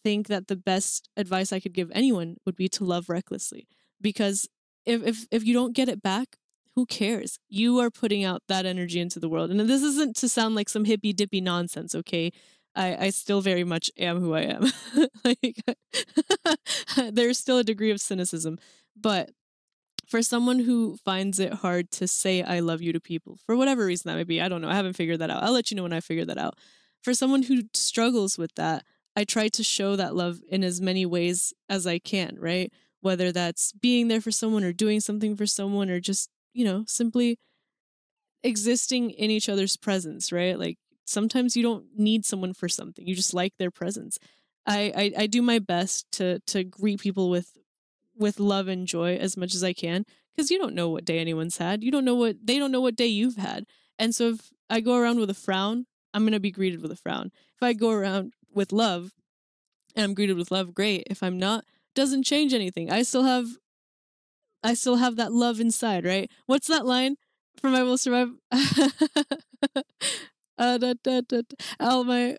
think that the best advice I could give anyone would be to love recklessly, because if you don't get it back, who cares? You are putting out that energy into the world, and this isn't to sound like some hippy dippy nonsense. Okay, I still very much am who I am. Like, there's still a degree of cynicism, but for someone who finds it hard to say I love you to people, for whatever reason that may be, I don't know, I haven't figured that out. I'll let you know when I figure that out. For someone who struggles with that, I try to show that love in as many ways as I can, right? Whether that's being there for someone or doing something for someone, or just, simply existing in each other's presence, right? Like, sometimes you don't need someone for something. You just like their presence. I do my best to greet people with love and joy as much as I can, because you don't know what day anyone's had. They don't know what day you've had. And so if I go around with a frown, I'm going to be greeted with a frown. If I go around with love and I'm greeted with love, great. If I'm not, doesn't change anything. I still have that love inside, right? What's that line from I Will Survive? All my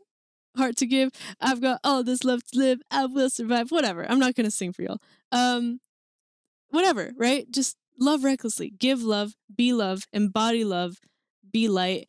heart to give. I've got all this love to live. I will survive. Whatever. I'm not gonna sing for y'all. Whatever, right? Just love recklessly. Give love, be love, embody love, be light.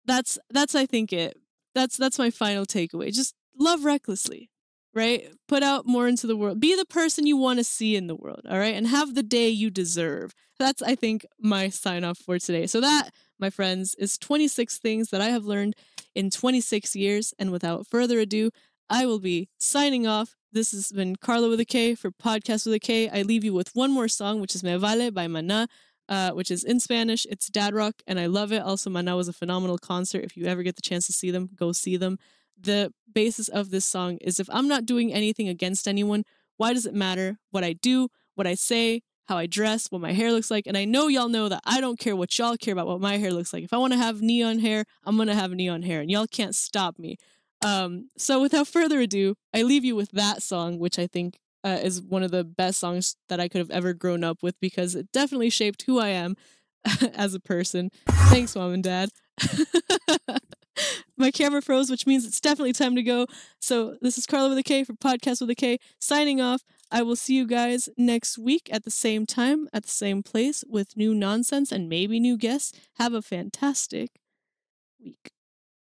That's I think it. That's my final takeaway. Just love recklessly, right? Put out more into the world. Be the person you want to see in the world, all right? And have the day you deserve. That's, I think, my sign off for today. So that, my friends, is 26 things that I have learned in 26 years. And without further ado, I will be signing off. This has been Karla with a K for Podcast with a K. I leave you with one more song, which is Me Vale by Mana, which is in Spanish. It's dad rock, and I love it. Also, Mana was a phenomenal concert. If you ever get the chance to see them, go see them. The basis of this song is, if I'm not doing anything against anyone, why does it matter what I do, what I say, how I dress, what my hair looks like. And I know y'all know that I don't care what y'all care about what my hair looks like. If I want to have neon hair, I'm going to have neon hair, and y'all can't stop me. So without further ado, I leave you with that song, which I think is one of the best songs that I could have ever grown up with, because it definitely shaped who I am as a person. Thanks, Mom and Dad. My camera froze, which means it's definitely time to go. So this is Karla with a K for Podcast with a K, signing off. I will see you guys next week at the same time, at the same place, with new nonsense and maybe new guests. Have a fantastic week.